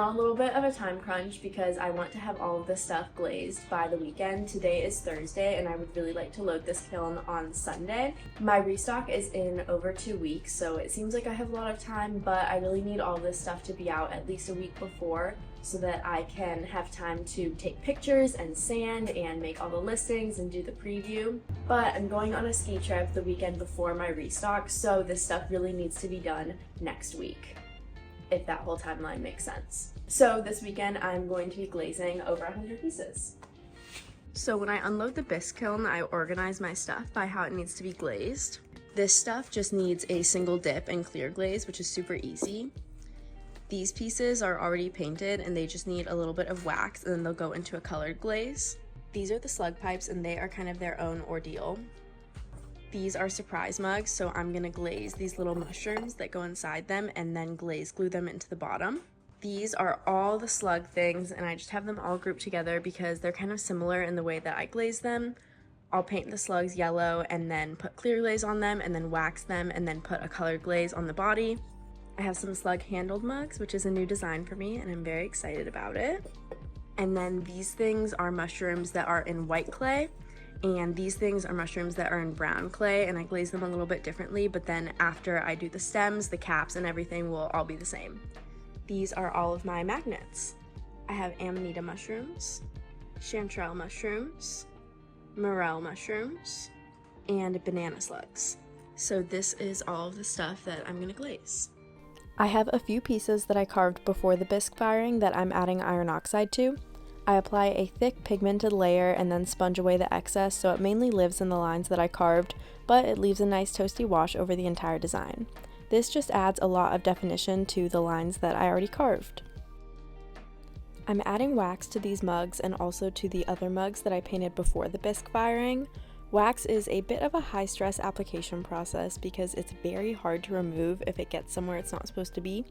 on a little bit of a time crunch because I want to have all of this stuff glazed by the weekend. Today is Thursday and I would really like to load this kiln on Sunday. My restock is in over 2 weeks, so it seems like I have a lot of time, but I really need all this stuff to be out at least a week before so that I can have time to take pictures and sand and make all the listings and do the preview. But I'm going on a ski trip the weekend before my restock, so this stuff really needs to be done next week, if that whole timeline makes sense. So this weekend I'm going to be glazing over 100 pieces. So when I unload the bisque kiln, I organize my stuff by how it needs to be glazed. This stuff just needs a single dip and clear glaze, which is super easy. These pieces are already painted and they just need a little bit of wax and then they'll go into a colored glaze. These are the slug pipes and they are kind of their own ordeal. These are surprise mugs, so I'm gonna glaze these little mushrooms that go inside them and then glaze glue them into the bottom. These are all the slug things and I just have them all grouped together because they're kind of similar in the way that I glaze them. I'll paint the slugs yellow and then put clear glaze on them and then wax them and then put a colored glaze on the body. I have some slug handled mugs, which is a new design for me and I'm very excited about it. And then these things are mushrooms that are in white clay, and these things are mushrooms that are in brown clay, and I glaze them a little bit differently, but then after I do the stems, the caps, and everything will all be the same. These are all of my magnets. I have amanita mushrooms, chanterelle mushrooms, morel mushrooms, and banana slugs. So this is all of the stuff that I'm gonna glaze. I have a few pieces that I carved before the bisque firing that I'm adding iron oxide to. I apply a thick pigmented layer and then sponge away the excess so it mainly lives in the lines that I carved, but it leaves a nice toasty wash over the entire design. This just adds a lot of definition to the lines that I already carved. I'm adding wax to these mugs and also to the other mugs that I painted before the bisque firing. Wax is a bit of a high-stress application process because it's very hard to remove if it gets somewhere it's not supposed to be.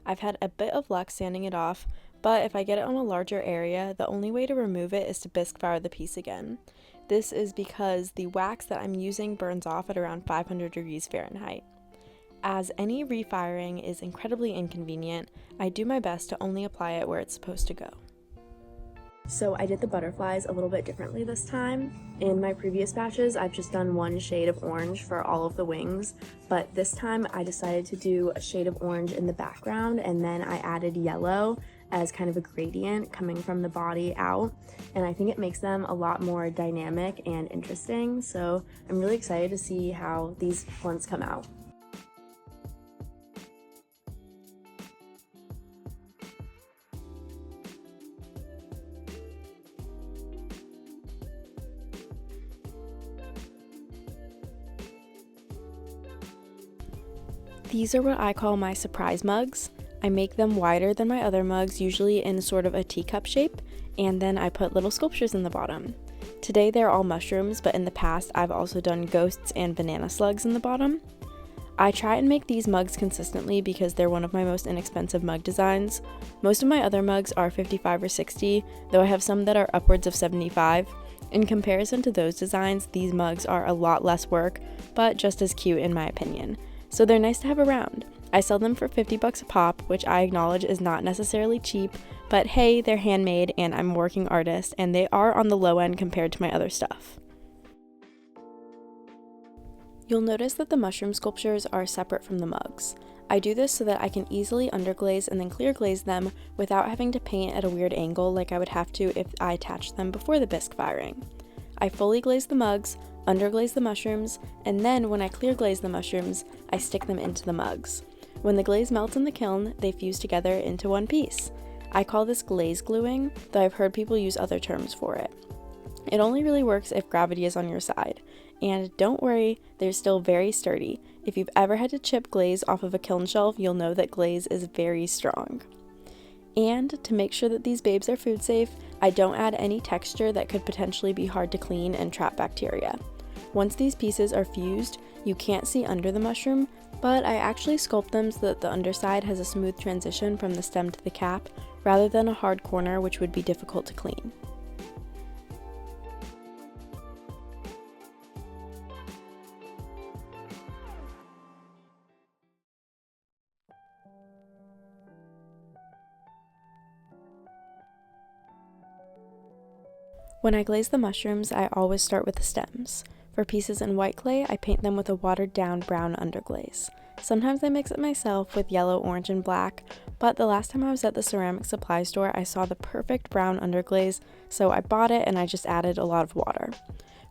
I've had a bit of luck sanding it off, but if I get it on a larger area, the only way to remove it is to bisque fire the piece again. This is because the wax that I'm using burns off at around 500 degrees Fahrenheit. As any refiring is incredibly inconvenient, I do my best to only apply it where it's supposed to go. So I did the butterflies a little bit differently this time. In my previous batches, I've just done one shade of orange for all of the wings, but this time I decided to do a shade of orange in the background and then I added yellow as kind of a gradient coming from the body out, and I think it makes them a lot more dynamic and interesting, so I'm really excited to see how these ones come out. These are what I call my surprise mugs. I make them wider than my other mugs, usually in sort of a teacup shape, and then I put little sculptures in the bottom. Today they're all mushrooms, but in the past I've also done ghosts and banana slugs in the bottom. I try and make these mugs consistently because they're one of my most inexpensive mug designs. Most of my other mugs are $55 or $60, though I have some that are upwards of $75. In comparison to those designs, these mugs are a lot less work, but just as cute in my opinion. So they're nice to have around. I sell them for $50 a pop, which I acknowledge is not necessarily cheap, but hey, they're handmade and I'm a working artist and they are on the low end compared to my other stuff. You'll notice that the mushroom sculptures are separate from the mugs. I do this so that I can easily underglaze and then clear glaze them without having to paint at a weird angle like I would have to if I attached them before the bisque firing. I fully glaze the mugs, underglaze the mushrooms, and then when I clear glaze the mushrooms, I stick them into the mugs. When the glaze melts in the kiln, they fuse together into one piece. I call this glaze gluing, though I've heard people use other terms for it. It only really works if gravity is on your side. And don't worry, they're still very sturdy. If you've ever had to chip glaze off of a kiln shelf, you'll know that glaze is very strong. And to make sure that these babes are food safe, I don't add any texture that could potentially be hard to clean and trap bacteria. Once these pieces are fused, you can't see under the mushroom, but I actually sculpt them so that the underside has a smooth transition from the stem to the cap, rather than a hard corner which would be difficult to clean. When I glaze the mushrooms, I always start with the stems. For pieces in white clay, I paint them with a watered down brown underglaze. Sometimes I mix it myself with yellow, orange, and black, but the last time I was at the ceramic supply store, I saw the perfect brown underglaze, so I bought it and I just added a lot of water.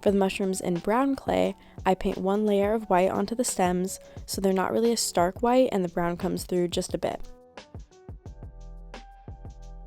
For the mushrooms in brown clay, I paint one layer of white onto the stems, so they're not really a stark white and the brown comes through just a bit.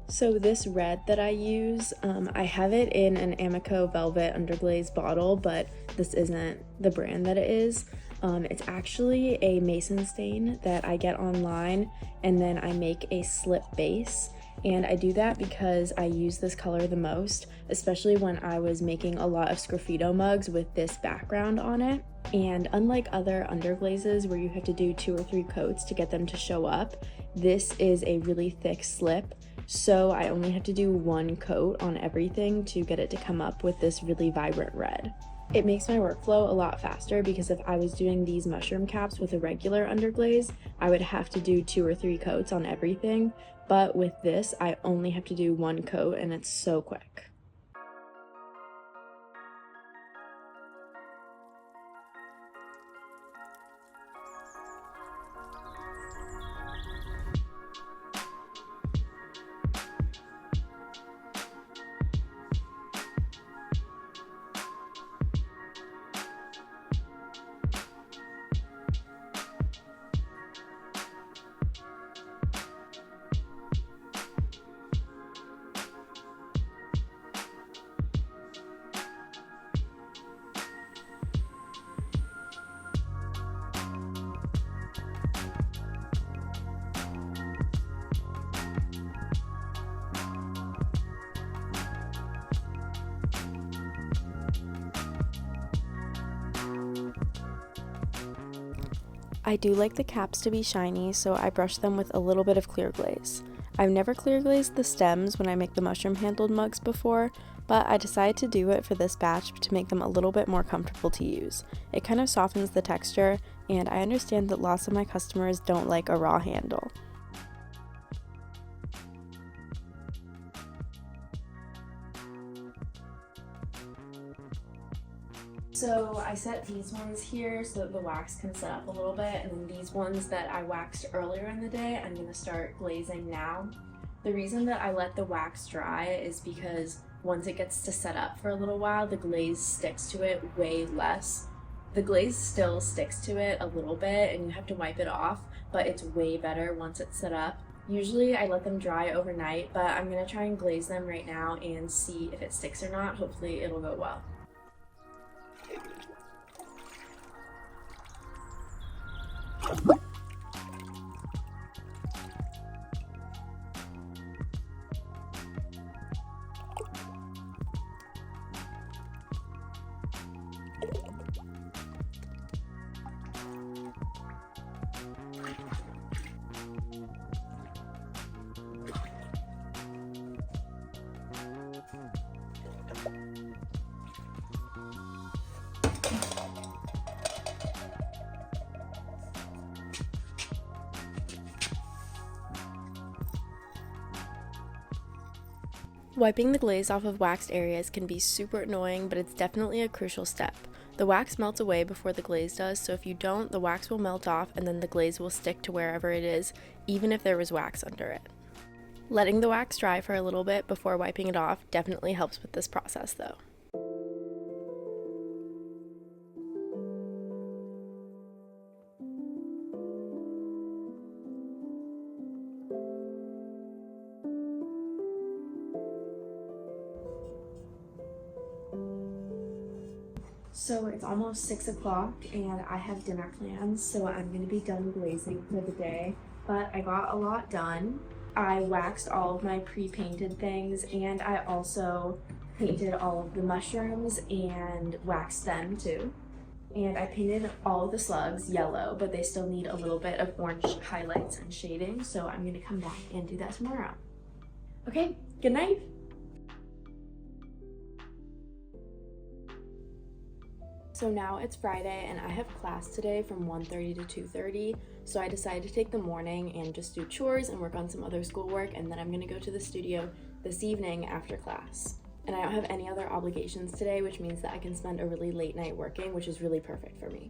So this red that I use, I have it in an Amico Velvet Underglaze bottle, but this isn't the brand that it is. It's actually a mason stain that I get online, and then I make a slip base. And I do that because I use this color the most, especially when I was making a lot of sgraffito mugs with this background on it. And unlike other underglazes where you have to do 2 or 3 coats to get them to show up, this is a really thick slip. So I only have to do 1 coat on everything to get it to come up with this really vibrant red. It makes my workflow a lot faster because if I was doing these mushroom caps with a regular underglaze, I would have to do 2 or 3 coats on everything, but with this, I only have to do 1 coat and it's so quick. I do like the caps to be shiny, so I brush them with a little bit of clear glaze. I've never clear glazed the stems when I make the mushroom handled mugs before, but I decided to do it for this batch to make them a little bit more comfortable to use. It kind of softens the texture, and I understand that lots of my customers don't like a raw handle. So I set these ones here so that the wax can set up a little bit, and then these ones that I waxed earlier in the day, I'm going to start glazing now. The reason that I let the wax dry is because once it gets to set up for a little while, the glaze sticks to it way less. The glaze still sticks to it a little bit and you have to wipe it off, but it's way better once it's set up. Usually I let them dry overnight, but I'm going to try and glaze them right now and see if it sticks or not. Hopefully it'll go well. Wiping the glaze off of waxed areas can be super annoying, but it's definitely a crucial step. The wax melts away before the glaze does, so if you don't, the wax will melt off and then the glaze will stick to wherever it is, even if there was wax under it. Letting the wax dry for a little bit before wiping it off definitely helps with this process though. So it's almost 6 o'clock and I have dinner plans, so I'm going to be done glazing for the day, but I got a lot done. I waxed all of my pre-painted things and I also painted all of the mushrooms and waxed them too. And I painted all of the slugs yellow, but they still need a little bit of orange highlights and shading, so I'm going to come back and do that tomorrow. Okay, good night! So now it's Friday and I have class today from 1:30 to 2:30, so I decided to take the morning and just do chores and work on some other schoolwork, and then I'm going to go to the studio this evening after class. And I don't have any other obligations today, which means that I can spend a really late night working, which is really perfect for me.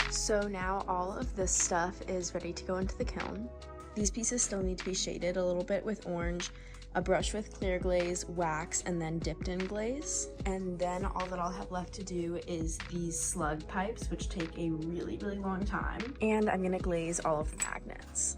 So now all of this stuff is ready to go into the kiln. These pieces still need to be shaded a little bit with orange, a brush with clear glaze, wax, and then dipped in glaze. And then all that I'll have left to do is these slug pipes, which take a really, really long time. And I'm gonna glaze all of the magnets.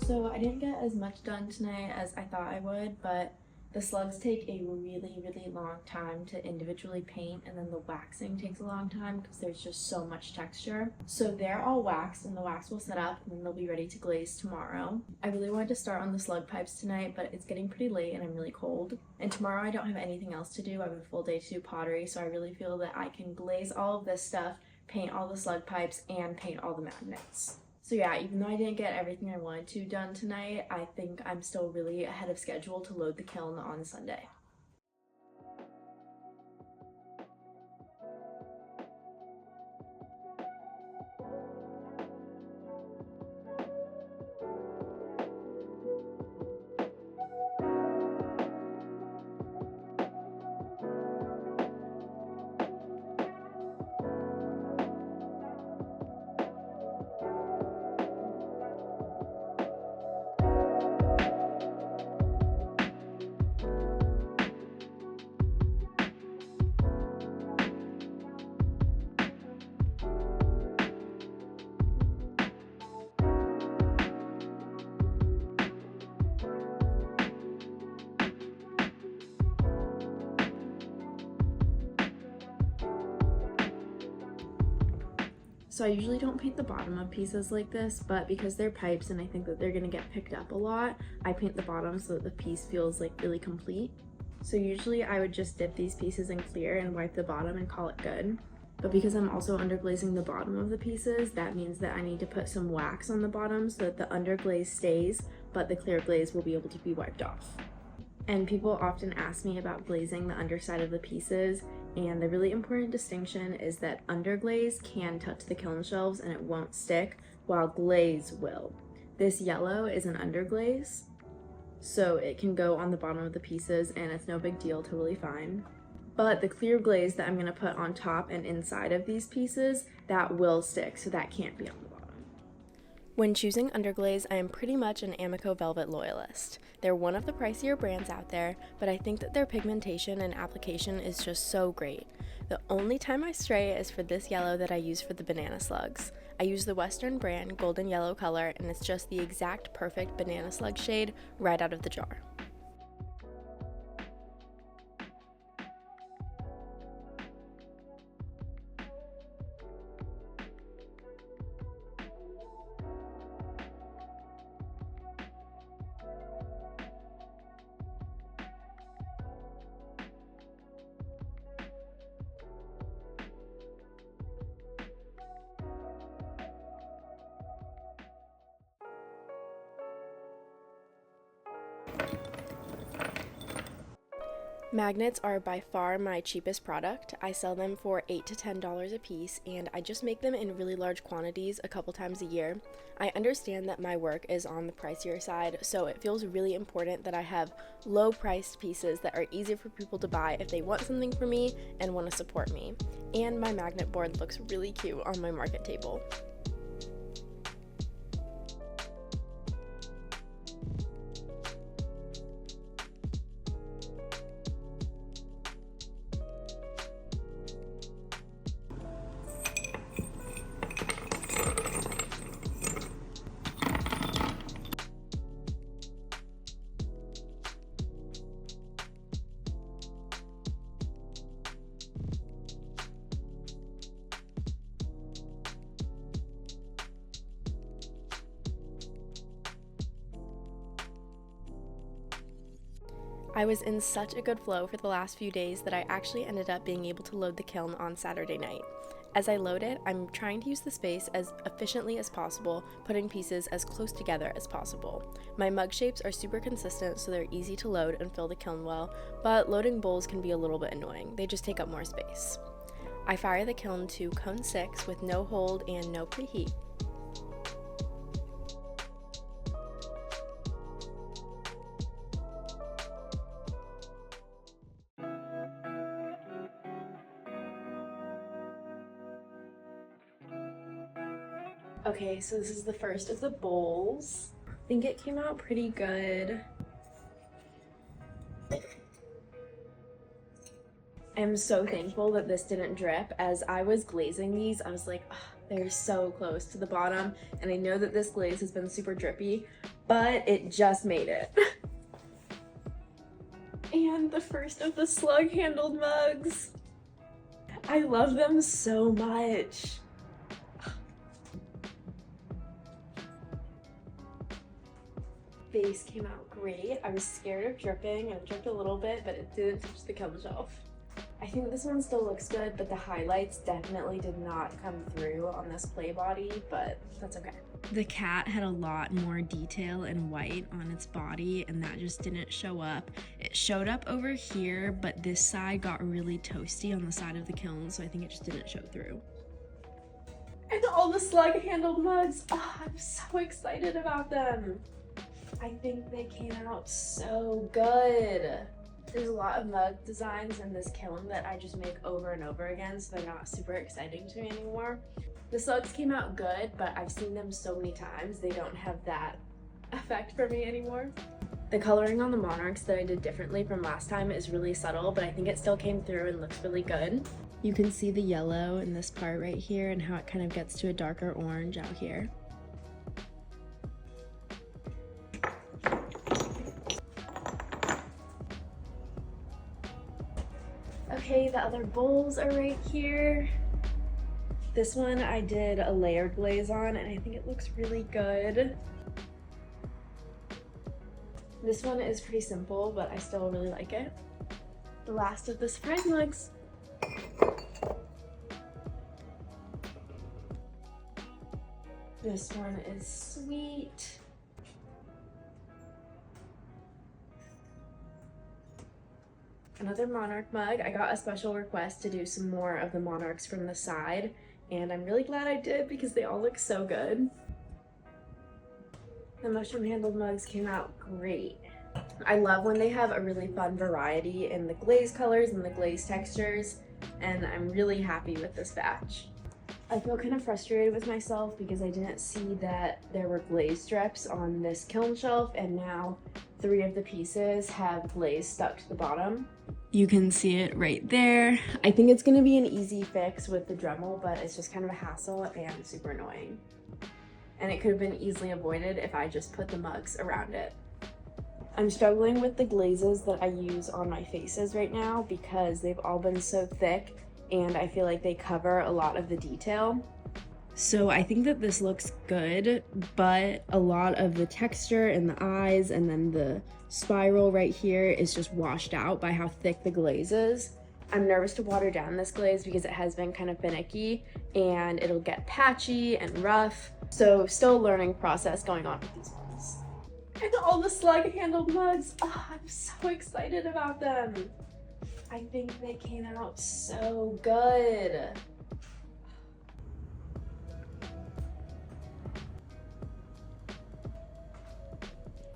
So I didn't get as much done tonight as I thought I would, but the slugs take a really, really long time to individually paint, and then the waxing takes a long time because there's just so much texture. So they're all waxed and the wax will set up and then they'll be ready to glaze tomorrow. I really wanted to start on the slug pipes tonight, but it's getting pretty late and I'm really cold. And tomorrow I don't have anything else to do. I have a full day to do pottery, so I really feel that I can glaze all of this stuff, paint all the slug pipes, and paint all the magnets. So yeah, even though I didn't get everything I wanted to done tonight, I think I'm still really ahead of schedule to load the kiln on Sunday. So I usually don't paint the bottom of pieces like this, but because they're pipes and I think that they're gonna get picked up a lot, I paint the bottom so that the piece feels like really complete. So usually I would just dip these pieces in clear and wipe the bottom and call it good. But because I'm also underglazing the bottom of the pieces, that means that I need to put some wax on the bottom so that the underglaze stays, but the clear glaze will be able to be wiped off. And people often ask me about glazing the underside of the pieces, and the really important distinction is that underglaze can touch the kiln shelves and it won't stick, while glaze will. This yellow is an underglaze, so it can go on the bottom of the pieces and it's no big deal, totally fine. But the clear glaze that I'm going to put on top and inside of these pieces, that will stick, so that can't be on the bottom. When choosing underglaze, I am pretty much an Amico Velvet loyalist. They're one of the pricier brands out there, but I think that their pigmentation and application is just so great. The only time I stray is for this yellow that I use for the banana slugs. I use the Western brand golden yellow color, and it's just the exact perfect banana slug shade right out of the jar. Magnets are by far my cheapest product. I sell them for $8 to $10 a piece, and I just make them in really large quantities a couple times a year. I understand that my work is on the pricier side, so it feels really important that I have low-priced pieces that are easy for people to buy if they want something from me and want to support me. And my magnet board looks really cute on my market table. I was in such a good flow for the last few days that I actually ended up being able to load the kiln on Saturday night. As I load it, I'm trying to use the space as efficiently as possible, putting pieces as close together as possible. My mug shapes are super consistent, so they're easy to load and fill the kiln well, but loading bowls can be a little bit annoying. They just take up more space. I fire the kiln to cone 6 with no hold and no preheat. Okay, so this is the first of the bowls. I think it came out pretty good. I'm so thankful that this didn't drip. As I was glazing these, I was like, oh, they're so close to the bottom, and I know that this glaze has been super drippy, but it just made it. And the first of the slug-handled mugs. I love them so much. Base came out great. I was scared of dripping. It dripped a little bit, but it didn't touch the kiln shelf. I think this one still looks good, but the highlights definitely did not come through on this clay body, but that's okay. The cat had a lot more detail and white on its body, and that just didn't show up. It showed up over here, but this side got really toasty on the side of the kiln, so I think it just didn't show through. And all the slug-handled mugs. Oh, I'm so excited about them. I think they came out so good. There's a lot of mug designs in this kiln that I just make over and over again, so they're not super exciting to me anymore. The slugs came out good, but I've seen them so many times, they don't have that effect for me anymore. The coloring on the monarchs that I did differently from last time is really subtle, but I think it still came through and looks really good. You can see the yellow in this part right here and how it kind of gets to a darker orange out here. Okay, the other bowls are right here. This one I did a layered glaze on, and I think it looks really good. This one is pretty simple, but I still really like it. The last of the surprise mugs. This one is sweet. Another monarch mug. I got a special request to do some more of the monarchs from the side, and I'm really glad I did because they all look so good. The mushroom handled mugs came out great. I love when they have a really fun variety in the glaze colors and the glaze textures, and I'm really happy with this batch. I feel kind of frustrated with myself because I didn't see that there were glaze strips on this kiln shelf, and now 3 of the pieces have glaze stuck to the bottom. You can see it right there. I think it's gonna be an easy fix with the Dremel, but it's just kind of a hassle and super annoying. And it could have been easily avoided if I just put the mugs around it. I'm struggling with the glazes that I use on my faces right now because they've all been so thick and I feel like they cover a lot of the detail. So I think that this looks good, but a lot of the texture in the eyes and then the spiral right here is just washed out by how thick the glaze is. I'm nervous to water down this glaze because it has been kind of finicky and it'll get patchy and rough. So still a learning process going on with these ones. And all the slug-handled mugs. Oh, I'm so excited about them. I think they came out so good.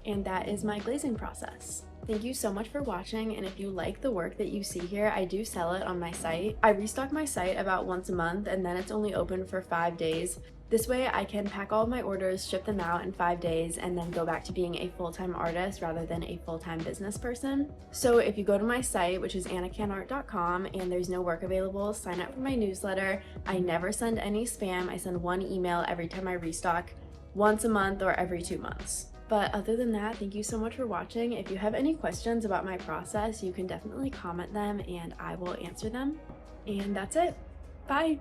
And that is my glazing process. Thank you so much for watching, and if you like the work that you see here, I do sell it on my site. I restock my site about once a month, and then it's only open for 5 days. This way I can pack all of my orders, ship them out in 5 days, and then go back to being a full-time artist rather than a full-time business person. So if you go to my site, which is annacanart.com, and there's no work available, sign up for my newsletter. I never send any spam. I send one email every time I restock, once a month or every 2 months. But other than that, thank you so much for watching. If you have any questions about my process, you can definitely comment them and I will answer them. And that's it. Bye!